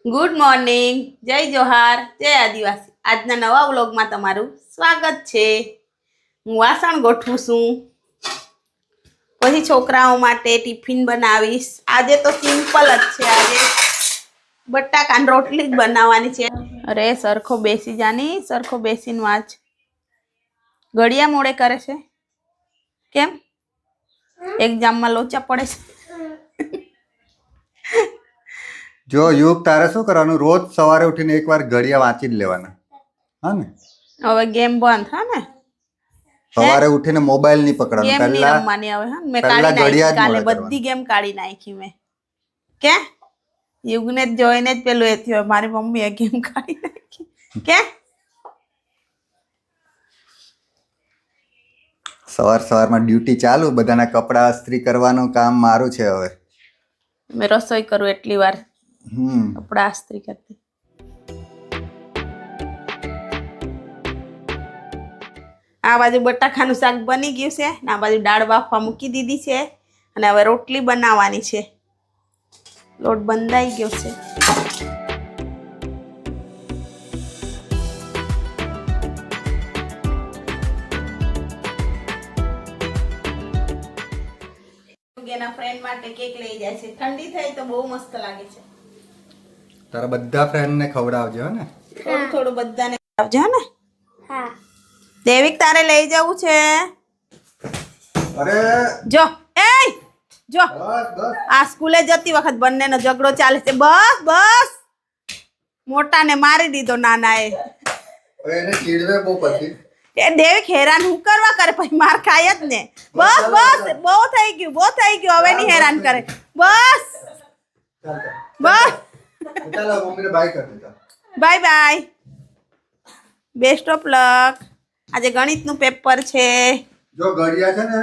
Good morning, જય જોહાર, જય આદિવાસી. આજના નવા વ્લોગમાં તમારું સ્વાગત છે. હું વાસણ ગોઠવું છું, પછી છોકરાઓ માટે ટિફિન બનાવીશ. આજે તો સિમ્પલ જ છે. આજે બટાકાની રોટલી જ બનાવવાની છે. અરે સરખો બેસી જાની, સરખો બેસીને વાંચ. ઘડિયા મોડે કરે છે કેમ? એક્ઝામમાં લોચા પડે છે? જો યુગ તારે શું કરવાનું, રોજ સવારે ઉઠીને એકવાર ઘડિયા વાંચી જ લેવાના. હા ને, હવે ગેમ બંધ. હા ને, સવારે ઉઠીને મોબાઈલ નહીં પકડવાનો. ગેમ નહીં પહેલા રમવાની. હવે હા, મેં પહેલા કાઢી નાખી. ઘડિયા જ કાલે મોડે બધી ગેમ કાઢી નાખી મેં. કે યુગને જ જોઈને જ પેલું એ થયું, મારી મમ્મીએ ગેમ કાઢી નાખી. કે સવારમાં ડ્યુટી ચાલુ, બધાના કપડા ઇસ્ત્રી કરવાનું કામ મારું છે હવે. મેં રસોઈ કરું એટલી વાર કપડા ઇસ્ત્રી કરતી. આ બાજુ બટાકાનું શાક બની ગયું છે ને આ બાજુ દાળ બાફવા મૂકી દીધી છે અને હવે રોટલી બનાવવાની છે. લોટ બંધાઈ ગયો છે. એના ફ્રેન્ડ માટે કેક લઈ જાય છે. ઠંડી થઈ તો બહુ મસ્ત લાગે છે. તારા બધા ફ્રેન્ડને ખવડાવજો ને. થોડું થોડું બધાને ખવડાવજો ને. હા દેવિક, તારે લઈ જવું છે. અરે જો જો આ સ્કૂલે જતી વખત બંનેનો ઝઘડો ચાલે છે. બસ બસ, મોટાને મારી દીધો નાનાએ. એને ચીડવે બહુ પછી. એ દેવિક હેરાન હું કરવા કરે, પછી માર ખાય જ ને. બસ બસ, બહુ થઈ ગયું, બહુ થઈ ગયું. હવે નહીં હેરાન કરે. બસ બસ, ચાલો મમ્મીને બાય કરી દેતા. Bye bye, best of luck. આજે ગણિતનું પેપર છે. જો ઘડિયા છે ને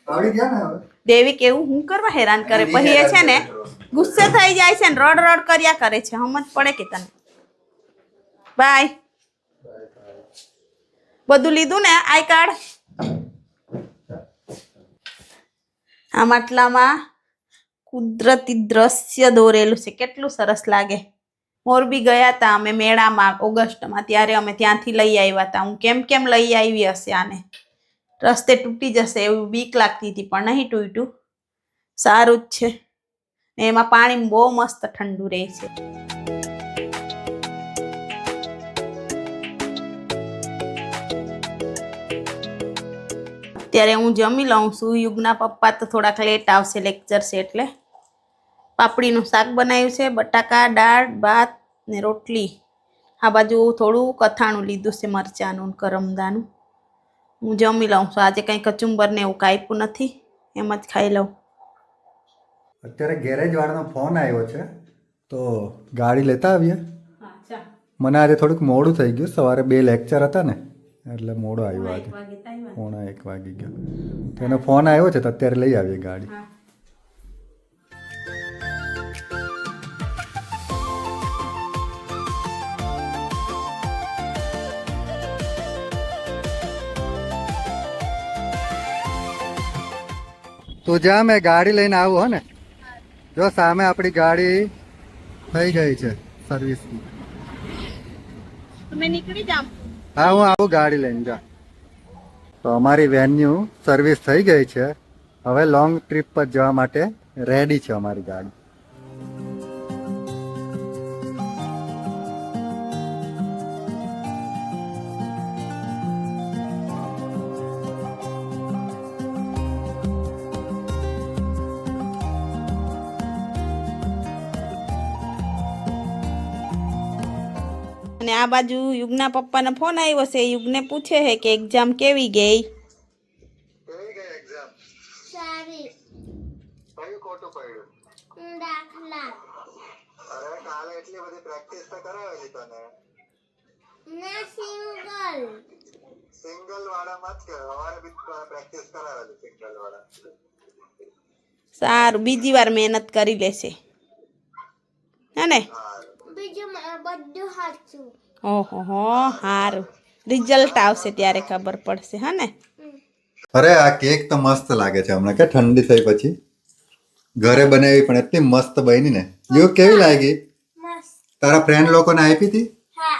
આવડી ગયા ને હવે. દેવિક એવું હું કરવા હેરાન કરે, પછી એ છે ને ગુસ્સે થઈ જાય છે ને રડ રડ કર્યા કરે છે. સમજ પડે કે તને? બાય. બધું લીધું ને આઈ કાર્ડ? આ માટલામાં કુદરતી દ્રશ્ય દોરેલું છે. કેટલું સરસ લાગે. મોરબી ગયા હતા અમે મેળામાં ઓગસ્ટમાં, ત્યારે અમે ત્યાંથી લઈ આવ્યા હતા. હું કેમ લઈ આવી હશે આને, રસ્તે તૂટી જશે એવું બીક લાગતી હતી, પણ નહીં તૂટ્યું. સારું જ છે. એમાં પાણી બહુ મસ્ત ઠંડુ રહે છે. ત્યારે હું જમી લઉં છું. યુગના પપ્પા તો થોડાક લેટ આવશે, લેક્ચર છે એટલે. પાપડીનું શાક બનાવ્યું છે, બટાકા, દાળ, ભાત ને રોટલી. આ બાજુ થોડું કથાણું લીધું છે, મરચાંનું, કરમદાનું. હું જમી લઉં છું. આજે કંઈ કચુંબર ને એવું કાપ્યું નથી, એમ જ ખાઈ લઉં. અત્યારે ગેરેજ વાળાનો ફોન આવ્યો છે, તો ગાડી લેતા આવીએ. મને આજે થોડુંક મોડું થઈ ગયું. સવારે 2 લેક્ચર હતા ને એટલે મોડું આવ્યું. આજે 1:45 વાગી ગયો. તો એનો ફોન આવ્યો છે, તો અત્યારે લઈ આવીએ ગાડી. તો જા મેં ગાડી લઈને આવું. હો ને, જો સામે આપણી ગાડી થઈ ગઈ છે સર્વિસની. તમે નીકળી જાવ. હા, હું આવું ગાડી લઈને. જા. તો અમારી વેન્યુ સર્વિસ થઈ ગઈ છે. હવે લોંગ ટ્રીપ પર જવા માટે રેડી છે અમારી ગાડી. અને આ બાજુ યુગના પપ્પાનો ફોન આવ્યો છે. યુગને પૂછે છે કે એક્ઝામ કેવી ગઈ? એક્ઝામ સારી. કયું ખોટું પડ્યું? દાખલા. અરે કાલે એટલી બધી પ્રેક્ટિસ તો કરાવેલી તને. ના, સિંગલ વાળામાં જ કે હવારે બી પ્રેક્ટિસ કરાવેલી સિંગલ વાળા. સારું, બીજી વાર મહેનત કરી લેશે. હે ને? બીજું બધું સાચું. ઓહો, સારું. રિઝલ્ટ આવશે ત્યારે ખબર પડશે. હા ને? અરે આ કેક તો મસ્ત લાગે છે હમણાં, કે ઠંડી થઈ પછી ઘરે બનાવી પણ એટલી મસ્ત બની ને. યુ કેવી લાગી? મસ્ત. તારા ફ્રેન્ડ લોકોને આપી હતી? હા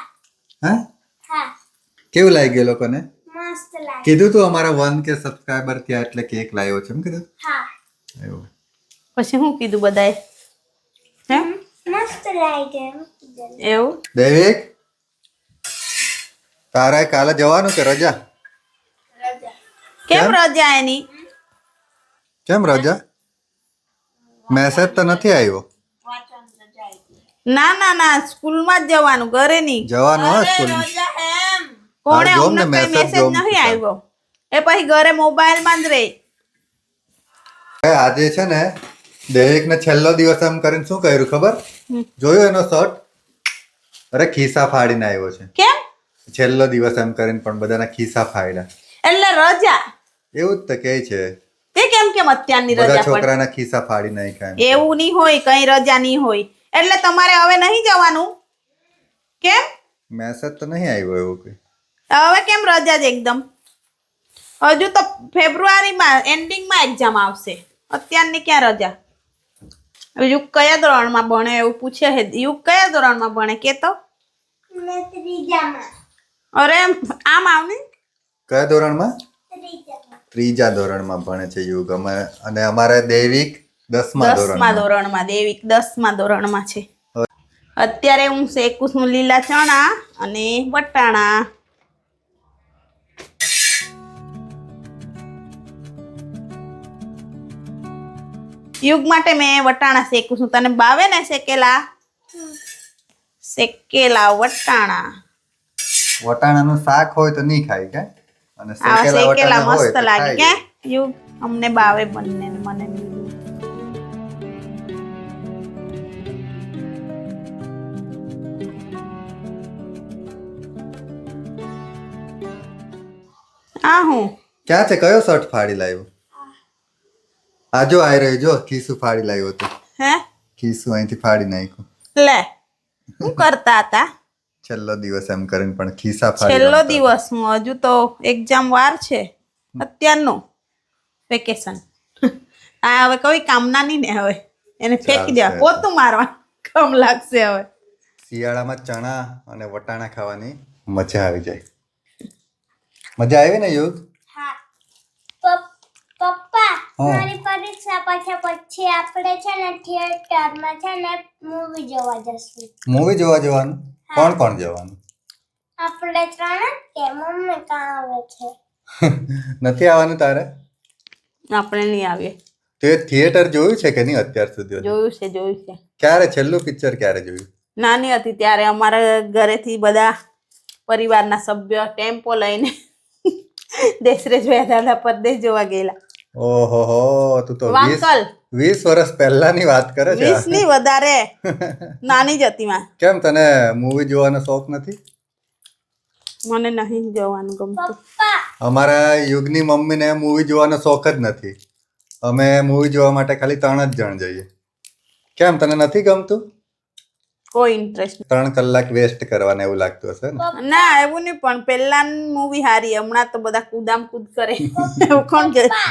હા, હા કેવું લાગ્યું એ લોકોને? મસ્ત લાગે. કીધું તું અમારા 1K સબસ્ક્રાઇબર થયા એટલે કેક લાવ્યો છે એમ કીધું? હા એવું. પછી શું કીધું બધાએ? હે મસ્ત લાગે. એવું? દૈવિક, તારે કાલે જવાનું કે રજા? કેમ કેમ? રજા એની? કેમ રજા? મેસેજ તો નથી આવ્યો. ના ના ના, સ્કૂલમાં જ જવાનું, ઘરે નહીં. જવાનું હોય સ્કૂલ? કોણે જોમ ને અમને કઈ message મેસેજ જોમ નહીં તું. આવ્યો. એ પછી ઘરે મોબાઈલમાં જ રહે. આજે છે ને દૈવિક ને છેલ્લો દિવસ એમ કરીને શું કર્યું ખબર? જોયું એનો શર્ટ? અરે ખિસ્સા ફાડીને આવ્યો છે. કેમ? છેલ્લો દિવસ એમ કરીને પણ બધાના ખિસ્સા ફાડ્યા. એટલે રજા. એવું જ તો કહે છે. તે કેમ અત્યારની બધા રજા પર? છોકરાના ખિસ્સા ફાડી નાખ્યા એમ. એવું નહીં હોય, કઈ રજા નહીં હોય. એટલે તમારે હવે નહીં જવાનું? કેમ? મેસેજ તો નહીં આવ્યો એવું કઈ. હવે કેમ રજા જ એકદમ? હજુ તો ફેબ્રુઆરીમાં એન્ડિંગમાં એક્ઝામ આવશે. અત્યારની ક્યાં રજા? યુગ કયા ધોરણમાં ભણે એવું પૂછે છે. યુગ કયા ધોરણમાં ભણે કે તો? મેં ત્રીજામાં. અરે આમ આવને. કયા ધોરણમાં? ત્રીજામાં. ત્રીજા ધોરણમાં ભણે છે યુગ. અને અમારે દૈવિક 10મા 10મા ધોરણમાં. ધોરણમાં. દેવિક 10મા ધોરણમાં છે. અત્યારે હું શેકું છું લીલા ચણા અને વટાણા. યુગ માટે મેં વટાણા શેકું છું. તને ભાવે ને શેકેલા? શેકેલા વટાણા. વટાણાનું શાક હોય તો નહીં ખાય કે? અને આ શેકેલા શેકેલા વટાણા હોય મસ્ત તો લાગે ખાય. કે? યુગ અમને ભાવે બંને, મને નહીં. આ હું ક્યાં છે? કયો શર્ટ ફાડી લાવ્યો? આ જો આઈ રહ્યો, જો ખીસું ફાડી લાવ્યો હતો. હે ખીસું અહીંથી ફાડી નાખ્યું. લે શું કરતા હતા? છેલ્લો દિવસ એમ કરીને પણ ખિસ્સા ફાડી છેલ્લો નાખતા. દિવસ હું હજુ તો એક્ઝામ વાર છે. અત્યારનું વેકેશન. આ હવે કોઈ કામના નહીં ને. હવે એને ફેંકી દેવા, ચાલશે. પોતું મારવા કામ લાગશે હવે. શિયાળામાં ચણા અને વટાણા ખાવાની મજા આવી જાય. મજા આવી ને યુગ? હા પપ્પા હા. મારી પરીક્ષા પછી આપણે છે ને થિયેટરમાં છે ને મૂવી જોવા જશું. મૂવી જોવા જવાનું? કોણ કોણ જવાનું? આપણે ત્રણ જ કે મમ્મી કાં આવે છે? નથી આવવાનું તારે? આપણે નહીં આવીએ. તે થિયેટર જોયું છે કે નહીં અત્યાર સુધી? જોયું છે, જોયું છે. ક્યારે છેલ્લું પિક્ચર ક્યારે જોયું? નાની હતી ત્યારે અમારા ઘરેથી બધા પરિવારના સભ્યો ટેમ્પો લઈને દેશરે જોયા દાદા પરદેશ જોવા ગયેલા. ઓહો, તું તો વાંકલ 20 વર્ષ પહેલાની વાત કરે છે. 20 ની વધારે નાની જ હતી માં. કેમ તને મૂવી જોવાનો શોખ નથી? મને નહીં જોવાનું ગમતું. પપ્પા અમારા યુગની મમ્મીને મૂવી જોવાનો શોખ જ નથી. અમે મૂવી જોવા માટે ખાલી 3 જ જણ જઈએ. કેમ તને નથી ગમતું? કોઈ ઇન્ટરેસ્ટ 3 કલાક વેસ્ટ કરવાના એવું લાગતું હશે ને? ના, એવું નહીં. પણ પેલાની મૂવી હારી. હમણાં તો બધા કૂદામ કૂદ કરે. એવું કોણ જોય?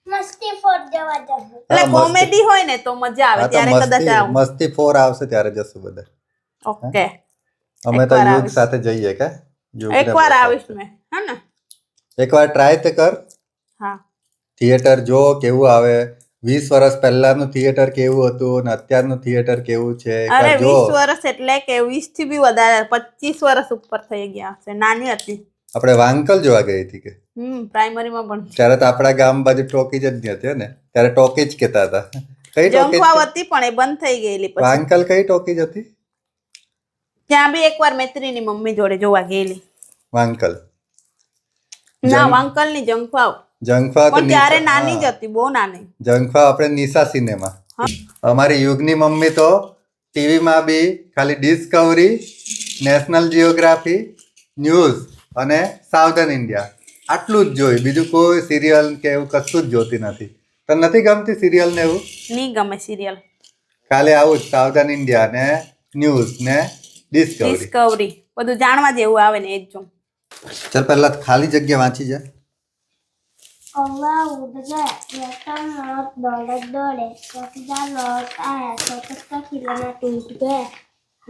મસ્તી ફોર જવા જશું. એટલે કોમેડી હોય ને તો મજા આવે. હા, તો ત્યારે કદાચ આવું. મસ્તી 4 આવશે ત્યારે જશું બધા. ઓકે, અમે તો એકવાર યુગ આવીશ. સાથે જઈએ કે? યુગને એકવાર બતાવશું. આવીશ મેં. હે ને? એકવાર ટ્રાય તો કર. હા. થિયેટર જો કેવું આવે. 20 વર્ષ પહેલાનું થિયેટર કેવું હતું અને અત્યારનું થિયેટર કેવું છે અરે એકવાર જો. 20 વર્ષ એટલે કે 20 થી બી વધારે, 25 વર્ષ ઉપર થઈ ગયા હશે. નાની હતી. આપણે વાંકલ જોવા ગઈ હતી કે? પ્રાઇમરીમાં પણ ત્યારે તો આપણા ગામ બાજુ ટોકીજ જ નહીં હતી ને? ત્યારે ટોકીજ કહેતા હતા. કઈ ટોકીજ? જંખવાવ હતી પણ એ બંધ થઈ ગયેલી પછી. વાંકલ કઈ ટોકીજ હતી? ત્યાં બી એકવાર મૈત્રીની મમ્મી જોડે જોવા ગયેલી. વાંકલ. ના, વાંકલ ની જંખવાવ. જંખવા તો પણ ત્યારે નિશા- નાની જ હા. હતી, બહુ નાની. જંખવા આપણે નિશા સિનેમા. અમારી યુગની મમ્મી તો ટીવીમાં બી ખાલી ડિસ્કવરી, નેશનલ જિયોગ્રાફી, ન્યૂઝ અને સાવધાન ઇન્ડિયા આટલું જ જોઈ. બીજું કોઈ સિરિયલ કે એવું કશું જ જોતી નથી. તને નથી ગમતી સિરિયલ ને એવું? નહીં ગમે સિરિયલ. ખાલી આવું જ સાવધાન ઇન્ડિયા ને ન્યૂઝ ને ડિસ્કવરી. ડિસ્કવરી બધું જાણવા જેવું આવે ને એ જ જોઉં. ચાલ પહેલા ખાલી જગ્યા વાંચી જા. કૌવા ઉડ ગયા, રતન મોત દોડે દોડે, સસલા લौट आया, तो उसका खिलौना टूट गया,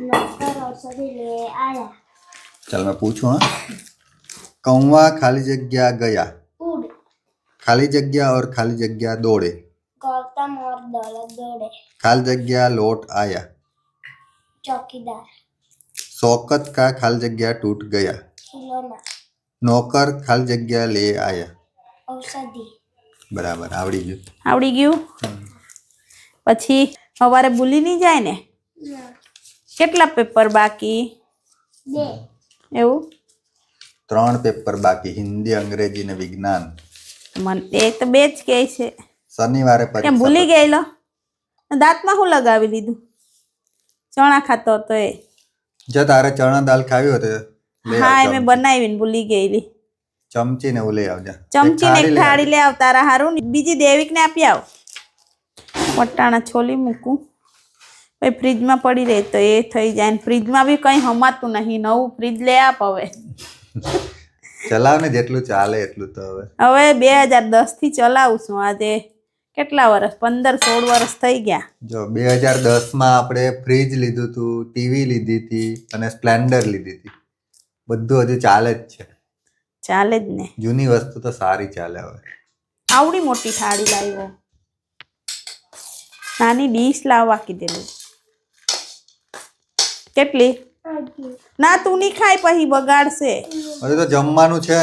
नौकर औषधि ले आया। चल मैं पूछूं हाँ कौवा खाली जगह गया उड़ खाली जगह और खाली जगह दौड़े गौतम और दौलत दौड़े। खाली जगह लौट आया चौकीदार शौकत का खाली जगह टूट गया खिलौना नौकर खाली जगह ले आया औषधि। બરાબર આવડી ગયું આવડી ગયું પછી સવારે ભૂલી નહીં જાય ને કેટલા પેપર બાકી બે એવું 3 પેપર બાકી હિન્દી અંગ્રેજી ને વિજ્ઞાન મને એ તો બે જ કહે છે શનિવારે કેમ પરીક્ષા ભૂલી ગયેલો દાંતમાં શું લગાવી લીધું ચણા ખાતો હતો એ જો તારે ચણા દાળ ખાવી હોય તો લઈ હા આવ એ મેં બનાવીને ભૂલી ગયેલી ચમચી ને લઈ આવજા ચમચી ને એક થાળી લે આવ તારા હારું બીજી દેવિક ને આપી આવ વટાણા છોલી મૂકું પછી ફ્રીજમાં પડી રહે તો એ થઈ જાય ને ફ્રીજમાં બી કંઈ હમાતું નહીં નવું ફ્રીજ લે આપ હવે ચલાવ ને જેટલું ચાલે એટલું તો હવે 2010 થી ચલાવું છું આજે કેટલા વર્ષ 15-16 વર્ષ થઈ ગયા જો 2010 માં આપણે ફ્રીજ લીધું હતું ટીવી લીધી હતી અને સ્પ્લેન્ડર લીધી હતી બધું હજુ ચાલે જ છે ચાલે જ ને જૂની વસ્તુ તો સારી ચાલે હવે આવડી મોટી થાળી લાવ્યો નાની ડીશ લાવવા કીધેલું કેટલી ના તું નહીં ખાય પછી બગાડશે હજુ તો જમવાનું છે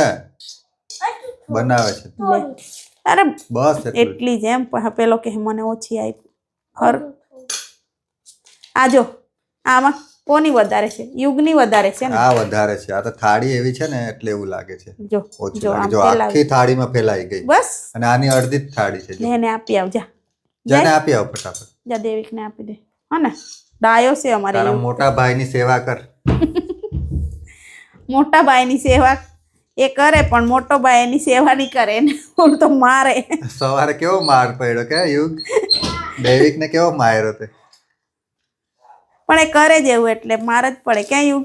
બનાવે છે લે. અરે બસ એટલું જ. એટલી જ એમ પેલો કે મને ઓછી આપી હર આ જો આમાં કોની વધારે છે યુગની વધારે છે ને આ વધારે છે આ તો થાળી એવી છે ને એટલે એવું લાગે છે જો ઓછું જો લાગે આમ જો ફેલાવી. આખી થાળીમાં ફેલાઈ ગઈ બસ અને આની અડધી જ થાળી છે જો. એને આપી આવ જા જાને આપી આવ ફટાફટ જા દેવિકને આપી દે હા ને ડાયો છે અમારે તારા યુગ. મોટા ભાઈની સેવા કર મોટા ભાઈની સેવા એ કરે પણ મોટો ભાઈ એની સેવા નહીં કરે ને ઓલ તો મારે સવારે કેવો માર પડ્યો કે યુગ દૈવિક ને કેવો માર્યો તે પણ એ કરે જ એવું એટલે માર જ પડે ક્યાં યુગ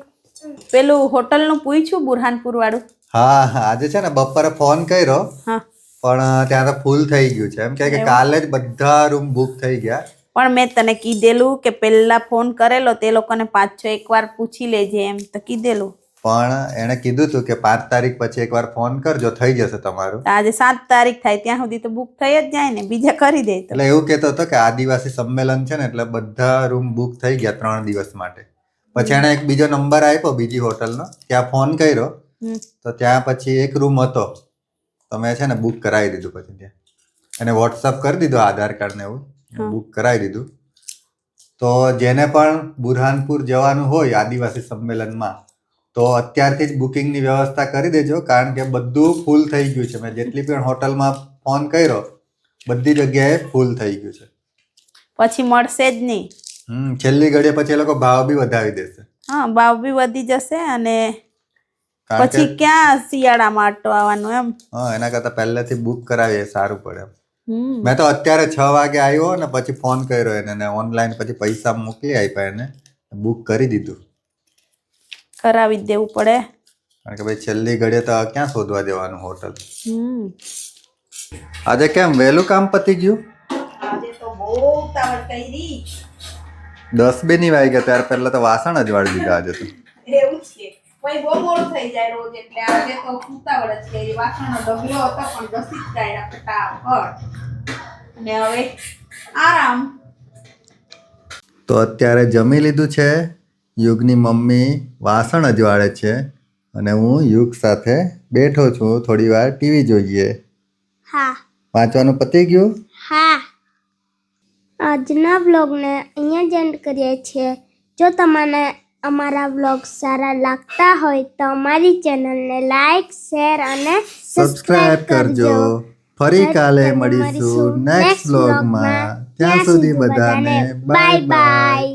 પેલું હોટલનું પૂછ્યું બુરહાનપુર વાળું હા હા આજે છે ને બપોરે ફોન કર્યો હા પણ ત્યાં તો ફૂલ થઈ ગયું છે એમ કહે કે કાલે જ બધા રૂમ બુક થઈ ગયા પણ મેં તને કીધેલું કે પહેલા ફોન કરેલો તે લોકોને 5-6 એકવાર પૂછી લેજે એમ તો કીધેલું પણ એણે કીધું હતું કે 5 તારીખ પછી એકવાર ફોન કરજો થઈ જશે તમારું તો આજે 7 તારીખ થાય ત્યાં સુધી તો બુક થઈ જ જાય ને બીજા કરી દે તો એટલે એવું કહેતો હતો કે આદિવાસી સંમેલન છે ને એટલે બધા રૂમ બુક થઈ ગયા 3 દિવસ માટે પછી એણે એક બીજો નંબર આપ્યો બીજી હોટલનો ત્યાં ફોન કર્યો તો ત્યાં પછી એક રૂમ હતો તો મેં છે ને બુક કરાવી દીધું પછી ત્યાં એને વોટ્સઅપ કરી દીધું આધાર કાર્ડ ને એવું બુક કરાવી દીધું તો જેને પણ બુરહાનપુર જવાનું હોય આદિવાસી સંમેલનમાં તો અત્યારથી જ બુકિંગની વ્યવસ્થા કરી દેજો કારણ કે બધું ફૂલ થઈ ગયું છે મેં જેટલી પણ હોટલમાં ફોન કર્યો બધી જગ્યાએ ફૂલ થઈ ગયું છે પછી મળશે જ નહીં છેલ્લી ઘડીએ પછી એ લોકો ભાવ બી વધારી દેશે હા ભાવ બી વધી જશે અને કારણ પછી કે ક્યાં શિયાળામાં આટો આવવાનું એમ હા એના કરતા પહેલેથી બુક કરાવીએ સારું પડે હમ મેં તો અત્યારે 6 વાગે આવ્યો ને પછી ફોન કર્યો એને ઓનલાઈન પછી પૈસા મોકલી આપ્યા એને બુક કરી દીધું કરાવી જ દેવું પડે કારણ કે ભાઈ છેલ્લી ઘડીએ તો ક્યાં શોધવા જવાનું હોટલ હમ આજે કેમ વહેલું કામ પતી ગયું આજે તો બહુ ઉતાવળ કરી 10 બી નહીં વાગ્યા ત્યારે પહેલા તો વાસણ જ વાળી દીધા આજે તો એવું છે કોઈ બહુ મોડું થઈ જાય રોજ એટલે આજે તો ઉતાવળ જ કરી વાસણનો ડગલો હતો પણ ઘસી જ કાઢ્યા ફટાફટ અને હવે આરામ તો અત્યારે જમી લીધું છે યુગની મમ્મી વાસણ જ વાળે છે અને હું યુગ સાથે બેઠો છું થોડી વાર ટીવી જોઈએ હા વાંચવાનું પતી ગયું હા આજના વ્લોગને અહીંયા જ એન્ડ કરીએ છીએ જો તમને અમારા વ્લોગ સારા લાગતા હોય તો અમારી ચેનલને લાઈક શેર અને સબસ્ક્રાઇબ કરજો ફરી કાલે મળીશું નેક્સ્ટ વ્લોગમાં ત્યાં સુધી બધાને બાય બાય